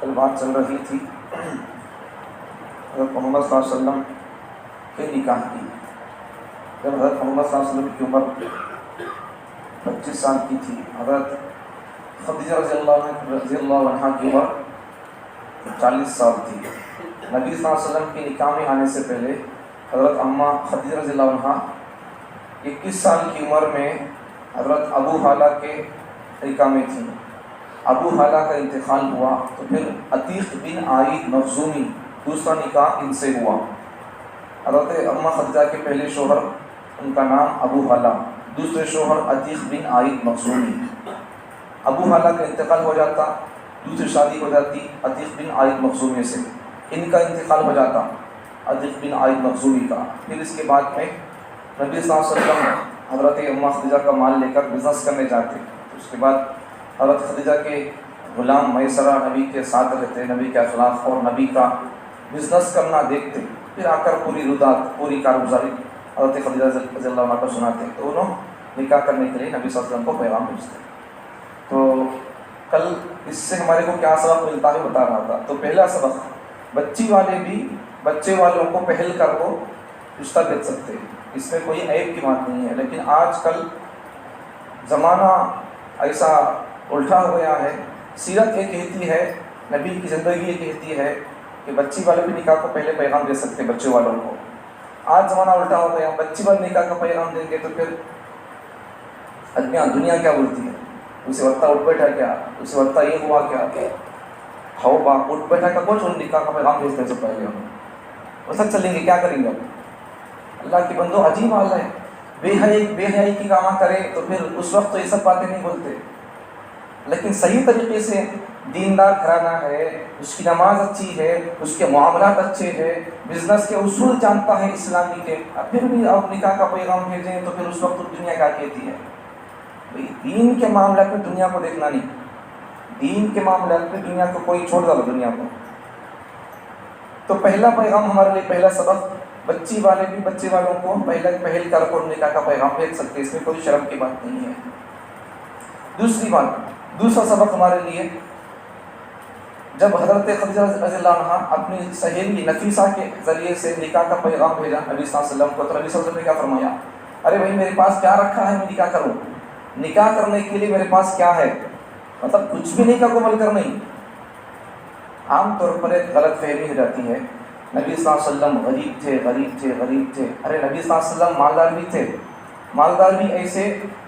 کل بات چل رہی تھی حضرت محمد صلی اللہ علیہ وسلم کے نکاح کی. جب حضرت محمد صلی اللہ علیہ وسلم کی عمر 25 سال کی تھی، حضرت خدیجہ رضی اللہ عنہ کی عمر 40 سال تھی. نبی صلی اللہ علیہ وسلم کے نکاح میں آنے سے پہلے حضرت اماں خدیجہ رضی اللہ عنہ 21 سال کی عمر میں حضرت ابو حالہ کے نکاح میں تھیں. ابو حالہ کا انتقال ہوا تو پھر عتیق بن عائد مخزومی دوسرا نکاح ان سے ہوا. حضرت اماں خدیجہ کے پہلے شوہر ان کا نام ابو حالہ، دوسرے شوہر عتیق بن عائد مخزومی. ابو حالہ کا انتقال ہو جاتا، دوسری شادی ہو جاتی عتیق بن عائد مخزومی سے. ان کا انتقال ہو جاتا عتیق بن عائد مخزومی کا. پھر اس کے بعد میں نبی صلی اللہ علیہ وسلم حضرت اماں خدیجہ کا مال لے کر بزنس کرنے جاتے. اس کے بعد حضرت خدیجہ کے غلام میسرہ نبی کے ساتھ رہتے، نبی کے اخلاق اور نبی کا بزنس کرنا دیکھتے. پھر آ کر پوری رودات، پوری کارگزاری حضرت خدیجہ رضی اللہ عنہ کو سناتے. تو انہوں نکاح کرنے کے لیے نبی صلی اللہ علیہ وسلم کو پیغام بھیجتے. تو کل اس سے ہمارے کو کیا سبق ملتا ہے بتا رہا تھا. تو پہلا سبق، بچی والے بھی بچے والوں کو پہل کر کو رشتہ دیکھ سکتے ہیں، اس میں کوئی عیب کی بات نہیں ہے. لیکن آج کل زمانہ ایسا الٹا ہو گیا ہے. سیرت یہ کہتی ہے، نبی کی زندگی یہ کہتی ہے کہ بچی والے بھی نکاح کو پہلے پیغام دے سکتے بچے والوں کو. آج زمانہ الٹا ہو گیا، بچی والے نکاح کا پیغام دیں گے تو پھر دنیا کیا بولتی ہے، اسے وقت اٹھ بیٹھا کیا، اسے وقت یہ ہوا کیا، ہو باپ اٹھ بیٹھا کا کچھ نکاح کا پیغام بھیجنے سے پہلے ہم وہ سب چلیں گے، کیا کریں گے. اللہ کے بندو عجیب حال ہے. بے حیائی کی کام کرے تو پھر اس وقت تو یہ سب باتیں نہیں بولتے. لیکن صحیح طریقے سے دیندار گھرانہ ہے، اس کی نماز اچھی ہے، اس کے معاملات اچھے ہیں، بزنس کے اصول جانتا ہے اسلامی کے، پھر بھی آپ نکاح کا پیغام بھیجیں تو پھر اس وقت دنیا کیا کہتی ہے. دین کے معاملات میں دنیا کو دیکھنا نہیں، دین کے معاملات میں دنیا کو کوئی چھوڑ دو دنیا کو. تو پہلا پیغام ہمارے لیے، پہلا سبق، بچی والے بھی بچے والوں کو پہل کر کو نکاح کا پیغام بھیج سکتے، اس میں کوئی شرم کی بات نہیں ہے. دوسری بات، دوسرا سبق ہمارے لیے، جب حضرت خدیجہ رضی اللہ عنہ اپنی سہیلی نفیسہ کے ذریعے سے نکاح کا پیغام بھیجا نبی صلی اللہ علیہ وسلم کو، تو نبی صلی اللہ علیہ وسلم نے کیا فرمایا؟ ارے بھائی میرے پاس کیا رکھا ہے، میں نکاح کروں؟ نکاح کرنے کے لیے میرے پاس کیا ہے؟ مطلب کچھ بھی نکاح کو عمل کر نہیں. عام طور پر ایک غلط فہمی ہو جاتی ہے، نبی صلی اللہ علیہ وسلم غریب تھے. ارے نبی صلی اللہ علیہ وسلم مالدار بھی تھے، مالدار بھی ایسے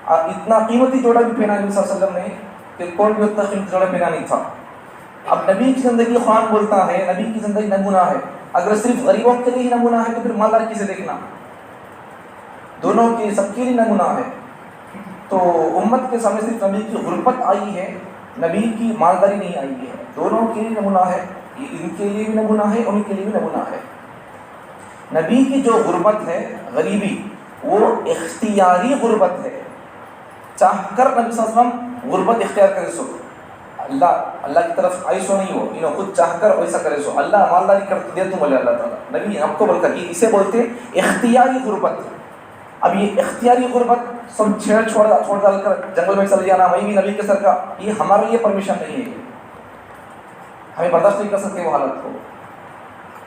اتنا قیمتی جوڑا بھی پہنا نبی صلی اللہ علیہ وسلم نے کہ کوئی بھی اتنا قیمتی جوڑا پہنا نہیں تھا. اب نبی کی زندگی خوان بولتا ہے، نبی کی زندگی نمونہ ہے. اگر صرف غریبوں کے لیے ہی نمونہ ہے تو پھر مالدار کسے دیکھنا؟ دونوں کی سب کے لیے نمونہ ہے. تو امت کے سامنے صرف نبی کی غربت آئی ہے، نبی کی مالداری نہیں آئی ہے. دونوں کے لیے نمونہ ہے، ان کے لیے بھی نمونہ ہے، ان کے لیے بھی نمونہ ہے. نبی کی جو غربت ہے، غریبی، وہ اختیاری غربت ہے. چاہ کر نبی صلی اللہ علیہ وسلم غربت اختیار کرے سو، اللہ کی طرف ایسو نہیں ہو، انہوں خود چاہ کر ویسا کرے سو. اللہ مالداری کر دے تو بولے اللہ تعالیٰ، نبی ہم کو بول کر اسے بولتے اختیاری غربت. اب یہ اختیاری غربت سب چھوڑ ڈال کر جنگل میں چل جانا، وہی بھی نبی کے سر کا، یہ ہمارے لیے پرمیشن نہیں ہے. ہمیں برداشت نہیں کر سکتے وہ حالت کو.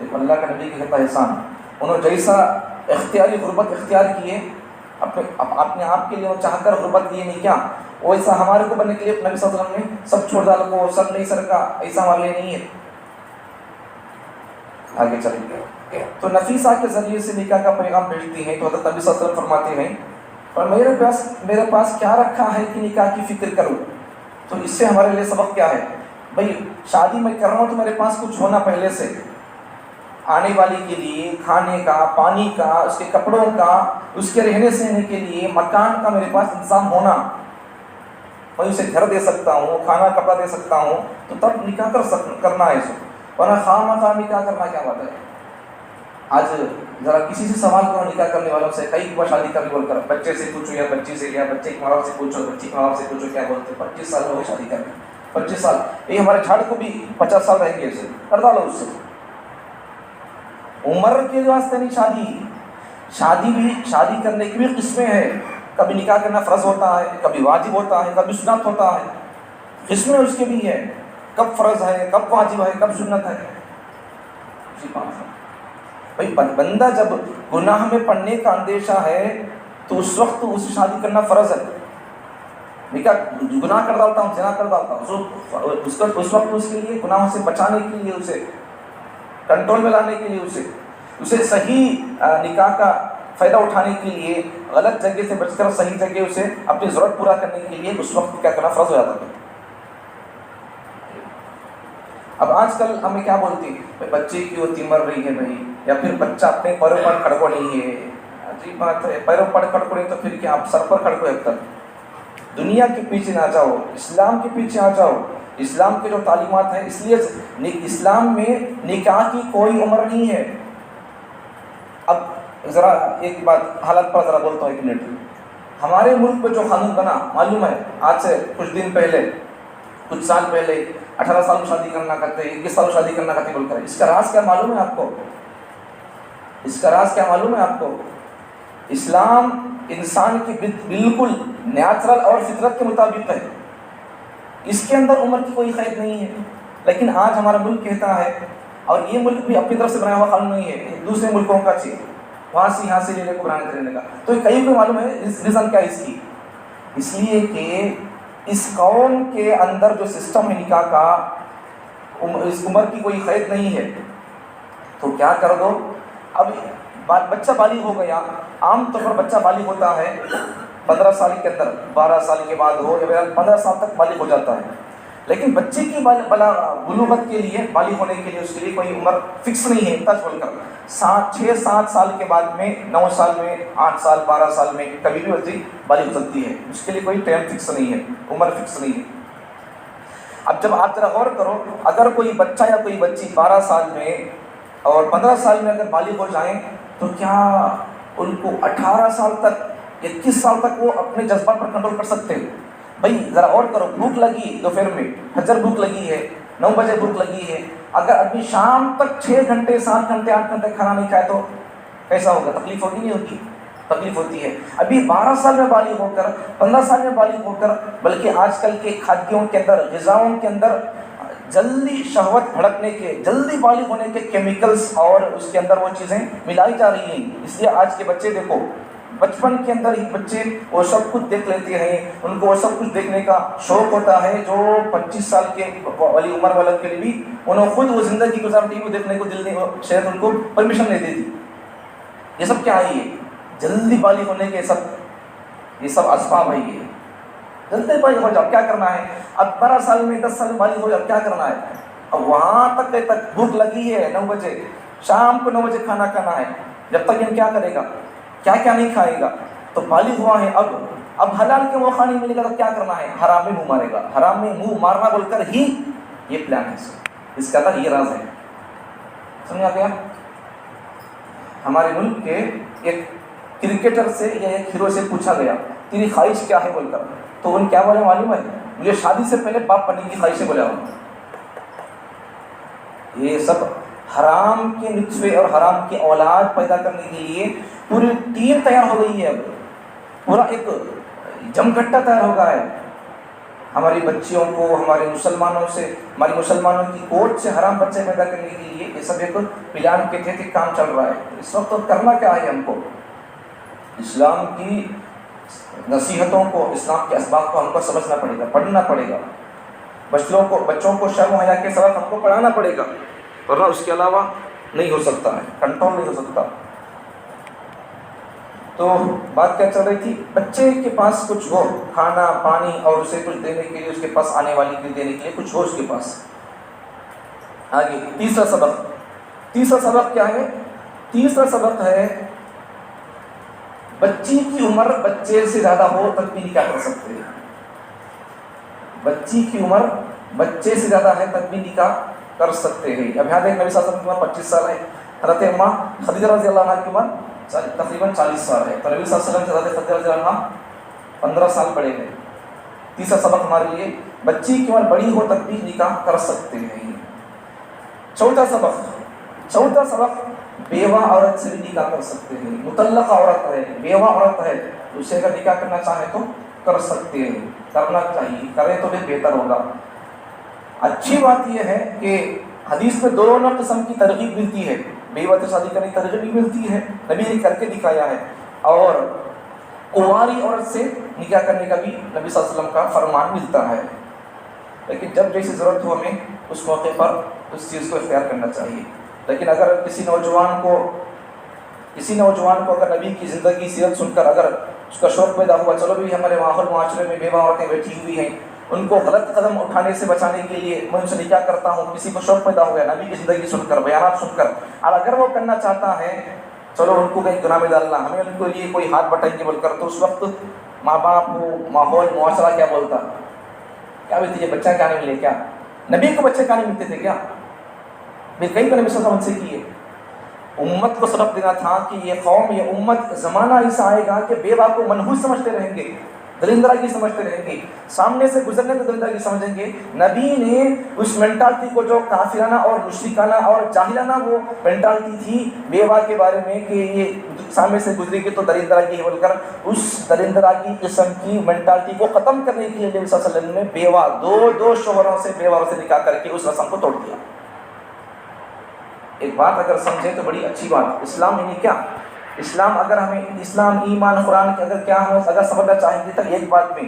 دیکھو اللہ کا نبی کے کتنا احسان، انہوں جیسا اختیاری غربت اختیار کیے اپنے آپ کے لیے، وہ چاہ کر غربت دیے نہیں کیا، ویسا ہمارے کو بننے کے لیے نبی صلی اللہ علیہ وسلم نے سب چھوڑ ڈال کو، سب نہیں سر کا، ایسا ہمارے لیے نہیں ہے. آگے چلیں گے. تو نفیسہ کے ذریعے سے نکاح کا پیغام بھیجتی ہیں. تو حضرت نبی صلی اللہ علیہ وسلم فرماتے ہیں، اور میرے پاس کیا رکھا ہے کہ نکاح کی فکر کروں. تو اس سے ہمارے لیے سبق کیا ہے؟ بھائی شادی میں کر رہا ہوں تو میرے پاس کچھ ہونا پہلے سے، آنے والی کے لیے کھانے کا، پانی کا، اس کے کپڑوں کا، اس کے رہنے سہنے کے لیے مکان کا میرے پاس انتظام ہونا. میں اسے گھر دے سکتا ہوں، کھانا کپڑا دے سکتا ہوں، تو تب نکاح کرنا ہے. ورنہ خواہ نکاح کرنا کیا بات ہے. آج ذرا کسی سے سوال کرو نکاح کرنے والوں سے، کئی بار شادی کرنے بول کر بچے سے پوچھو یا بچی سے، یا بچے کے ماں باپ سے پوچھو، بچی کے ماں باپ سے پوچھو، کیا بولتے ہیں 25 سال ہو گئے شادی کرنے. 25 سال یہ ہمارے جھاڑ کو بھی 50 سال رہیں گے، اسے کر ڈالو. اس سے عمر کے واسطے نہیں، شادی کرنے کی بھی قسمیں ہیں. کبھی نکاح کرنا فرض ہوتا ہے، کبھی واجب ہوتا ہے، کبھی سنت ہوتا ہے، قسمیں اس کے بھی ہیں. کب فرض ہے، کب واجب ہے، کب سنت ہے، اسی بات ہے بھائی. بندہ جب گناہ میں پڑنے کا اندیشہ ہے تو اس وقت اسے شادی کرنا فرض ہے. میں کیا گناہ کر ڈالتا ہوں، زنا کر ڈالتا ہوں، اس وقت اس کے لیے گناہوں سے بچانے کے لیے، اسے کنٹرول میں لانے کے لیے، اسے صحیح نکاح کا فائدہ اٹھانے کے لیے، غلط جگہ سے بچ کر صحیح جگہ اسے اپنی ضرورت پورا کرنے کے لیے اس وقت کیا کرنا فرض ہو جاتا ہے. اب آج کل ہمیں کیا بولتی ہے، بچے کی ہوتی مر رہی ہے بھائی، یا پھر بچہ اپنے پیروں پر کھڑکو نہیں ہے. عجیب بات ہے، پیروں پر کھڑکو نہیں تو پھر کیا آپ سر پر کھڑکو اب تک. دنیا کے پیچھے نہ جاؤ، اسلام کے پیچھے آ جاؤ. اسلام کے جو تعلیمات ہیں، اس لیے اسلام میں نکاح کی کوئی عمر نہیں ہے. اب ذرا ایک بات حالت پر ذرا بولتا ہوں، ایک منٹ. ہمارے ملک میں جو قانون بنا، معلوم ہے آج سے کچھ دن پہلے، کچھ سال پہلے 18 سال میں شادی کرنا کرتے، 21 سال میں شادی کرنا کرتے بول کر، اس کا راز کیا معلوم ہے آپ کو؟ اس کا راز کیا معلوم ہے آپ کو؟ اسلام انسان کی بالکل نیچرل اور فطرت کے مطابق ہے. اس کے اندر عمر کی کوئی قید نہیں ہے. لیکن آج ہمارا ملک کہتا ہے، اور یہ ملک بھی اپنی طرف سے بنایا ہوا قانون نہیں ہے، دوسرے ملکوں کا چیز وہاں سے یہاں سے لینے کو بنانے رہنے کا. تو کئی کو معلوم ہے ریزن کیا ہے اس کی. اس لیے کہ اس قوم کے اندر جو سسٹم ہے نکاح کا، اس عمر کی کوئی قید نہیں ہے. تو کیا کر دو، اب بچہ بالغ ہو گیا. عام طور پر بچہ بالغ ہوتا ہے 15 سال کے اندر، 12 سال کے بعد ہو یا 15 سال تک بالغ ہو جاتا ہے. لیکن بچے کی بلوغت کے لیے، بالغ ہونے کے لیے اس کے لیے کوئی عمر فکس نہیں ہے. ٹچ بول کر 6-7 سال کے بعد میں، 9 سال میں، 8 سال، 12 سال میں کبھی بھی بچی بالغ ہو سکتی ہے. اس کے لیے کوئی ٹائم فکس نہیں ہے، عمر فکس نہیں ہے. اب جب آپ ذرا غور کرو، اگر کوئی بچہ یا کوئی بچی 12 سال میں اور 15 سال میں اگر بالغ ہو جائیں تو کیا ان کو 18 سال تک، 21 سال تک وہ اپنے جذبات پر کنٹرول کر سکتے ہیں؟ بھائی ذرا غور کرو، بھوک لگی دوپہر میں، فجر بھوک لگی ہے، 9 بجے بھوک لگی ہے، اگر ابھی شام تک 6 گھنٹے 7 گھنٹے 8 گھنٹے کھانا نہیں کھائے تو کیسا ہوگا؟ تکلیف ہوگی نہیں ہوگی؟ تکلیف ہوتی ہے. ابھی 12 سال میں بالغ ہو کر، 15 سال میں بالغ ہو کر، بلکہ آج کل کے کھادیوں کے اندر، غذاؤں کے اندر جلدی شہوت بھڑکنے کے، جلدی بالغ ہونے کے کیمیکلز اور اس کے اندر وہ چیزیں ملائی جا رہی ہیں. اس لیے آج کے بچے دیکھو، بچپن کے اندر ہی بچے وہ سب کچھ دیکھ لیتے ہیں، ان کو وہ سب کچھ دیکھنے کا شوق ہوتا ہے جو 25 سال کے والی عمر والوں کے لیے بھی انہوں خود وہ زندگی گزارتی وہ دیکھنے کو دل نہیں، شاید ان کو پرمیشن نہیں دیتی. یہ سب کیا ہے؟ یہ جلدی بالغ ہونے کے یہ سب اسباب ہے. یہ جلدی بالغ ہو جاؤ، کیا کرنا ہے؟ اب 12 سال میں 10 سال میں بالغ ہو جاؤ، کیا کرنا ہے؟ اب وہاں تک بھوک لگی ہے 9 بجے، شام کو 9 بجے کھانا کھانا ہے. جب تک ان کیا کرے گا، کیا کیا نہیں کھائے گا. تو بالغ ہوا ہے، اب حلال کے موقع نہیں ملے گا تو کیا کرنا ہے؟ حرام میں منہ مارے گا. حرام میں منہ مارنا بول کر ہی یہ پلان ہے، اس کا اندر یہ راز ہے. سمجھا گیا؟ ہمارے ملک کے ایک کرکٹر سے یا ایک ہیرو سے پوچھا گیا تیری خواہش کیا ہے بول کر، تو ان کیا بولے معلوم ہے؟ مجھے شادی سے پہلے باپ بننے کی خواہش ہے بولے. یہ سب حرام کے نطفے اور حرام کی اولاد پیدا کرنے کے لیے پوری ٹیم تیار ہو گئی ہے. اب پورا ایک جمگھٹا تیار ہو گیا ہے. ہماری بچیوں کو، ہمارے مسلمانوں سے، ہماری مسلمانوں کی کوٹ سے حرام بچے پیدا کرنے کے لیے یہ سب ایک پلان کے تحت کام چل رہا ہے. اس وقت کرنا کیا ہے؟ ہم کو اسلام کی نصیحتوں کو، اسلام کے اسباب کو ہم کو سمجھنا پڑے گا، پڑھنا پڑے گا. بچوں کو شرم و حیا کے سبق ہم کو پڑھانا پڑے گا، ورنہ اس کے علاوہ نہیں ہو سکتا ہے، کنٹرول نہیں ہو سکتا. تو بات کیا چل رہی تھی؟ بچے کے پاس کچھ ہو، کھانا پانی اور اسے کچھ دینے کے لیے، اس کے پاس آنے والی چیز دینے کے لیے کچھ ہو اس کے پاس. آگے تیسرا سبق کیا ہے؟ تیسرا سبق ہے بچی کی عمر بچے سے زیادہ ہو تب بھی نکاح کر سکتے ہیں. بچی کی عمر بچے سے زیادہ ہے تب بھی نکاح کر سکتے ہیں. اب یہاں دیکھ، نبی صلی اللہ علیہ وسلم کی عمر 25 سال ہے، حضرت اماں خدیجہ رضی اللہ عنہ کی عمر تقریباً 40 سال ہے. تو نبی صلی اللہ علیہ وسلم سے حضرت خدیجہ رضی اللہ عنہ 15 سال بڑے ہیں. تیسرا سبق ہمارے لیے، بچی کی عمر بڑی ہو تب بھی نکاح کر سکتے ہیں. چوتھا سبق بیوہ عورت سے بھی نکاح کر سکتے ہیں. مطلقہ عورت ہے، بیوہ عورت ہے، اس سے اگر نکاح کرنا چاہے تو کر سکتے ہیں. کرنا چاہیے، کریں تو بھی بہتر ہوگا. اچھی بات یہ ہے کہ حدیث میں دونوں قسم کی ترغیب ملتی ہے، بیوہ سے شادی کرنے کی ترغیب بھی ملتی ہے، نبی نے کر کے دکھایا ہے، اور کنواری عورت سے نکاح کرنے کا بھی نبی صلی اللہ علیہ وسلم کا فرمان ملتا ہے، لیکن جب جیسی ضرورت ہو ہمیں اس موقع پر اس چیز کو اختیار کرنا چاہیے۔ لیکن اگر کسی نوجوان کو اگر نبی کی زندگی سیرت سن کر اگر اس کا شوق پیدا ہوا، چلو بھی ہمارے ماحول معاشرے میں بیوہ عورتیں بیٹھی ہوئی ہیں، ان کو غلط قدم اٹھانے سے بچانے کے لیے میں ان سے نکاح کرتا ہوں، کسی کو شوق پیدا ہو گیا نبی کی زندگی سن کر، بیانات سن کر، اور اگر وہ کرنا چاہتا ہے، چلو ان کو کہیں گناہ میں ڈالنا، ہمیں ان کو لیے کوئی ہاتھ بٹائیں گے بول کر، تو اس وقت ماں باپ کو ماحول معاشرہ کیا بولتا، کیا بولتی ہے بچہ کیا نہیں ملے، کیا نبی کو بچے کیا نہیں ملتے تھے کیا؟ کئی تو نبی صلی اللہ علیہ وسلم سے کیے۔ امت کو سبق دینا تھا کہ یہ قوم، یہ امت، زمانہ ایسا آئے گا کہ بیوہ کو منحوس سمجھتے رہیں گے، درندگی سمجھتے رہیں گے، سامنے سے گزرنے کو درندگی سمجھیں گے۔ نبی نے اس مینٹالٹی کو، جو کافرانہ اور مشرکانہ اور جاہلانہ وہ مینٹالٹی تھی بیوہ کے بارے میں کہ یہ سامنے سے گزرے گی تو درندگی ہے بول کر، اس درندگی قسم کی مینٹالٹی کو ختم کرنے کے لیے نبی صلی اللہ علیہ وسلم نے بیوہ دو شوہروں سے، بیوہ سے نکاح کر کے اس رسم کو توڑ دیا۔ ایک بات اگر سمجھے تو بڑی اچھی بات، اسلام یعنی کیا؟ اسلام اگر ہمیں اسلام، ایمان، قرآن کے اگر کیا ہم اگر سمجھنا چاہیں گے تو ایک بات میں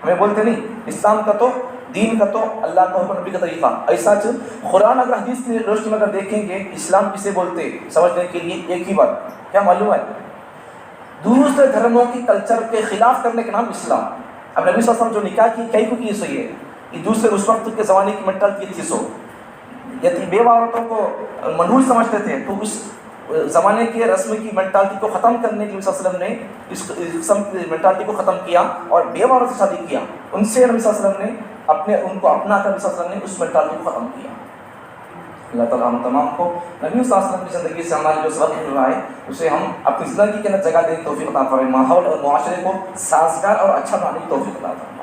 ہمیں بولتے نہیں، اسلام کا تو، دین کا تو اللہ کا حکم، نبی کا طریقہ، ایسا قرآن اگر حدیث کی روشنی میں اگر دیکھیں گے اسلام کسے بولتے سمجھنے کے لیے ایک ہی بات کیا معلوم ہے؟ دوسرے دھرموں کی کلچر کے خلاف کرنے کا نام اسلام۔ اب نبی صلی اللہ علیہ وسلم جو نکاح کی کئی کو کی صحیح ہے، یہ دوسرے اس وقت کے زمانے کی مینٹالٹی تھی، سو یعنی بیوہ عورتوں کو منحوس سمجھتے تھے، تو اس زمانے کے رسم کی مینٹالٹی کو ختم کرنے کے لیے نبی صلی اللہ علیہ وسلم نے اس رسم کی مینٹالٹی کو ختم کیا اور بیوہ عورت سے شادی کیا، ان سے نبی صلی اللہ علیہ وسلم نے ان کو اپنا کر نبی صلی اللہ علیہ وسلم نے اس مینٹالٹی کو ختم کیا۔ اللہ تعالیٰ ہم تمام کو نبی صلی اللہ علیہ وسلم کی زندگی سے ہماری جو سبق مل رہا ہے اسے ہم اپنی زندگی کے اندر جگہ دینے کی توفیق عطا فرمائے، ماحول اور معاشرے کو سازگار اور اچھا بنانے کی توفیق عطا فرمائے۔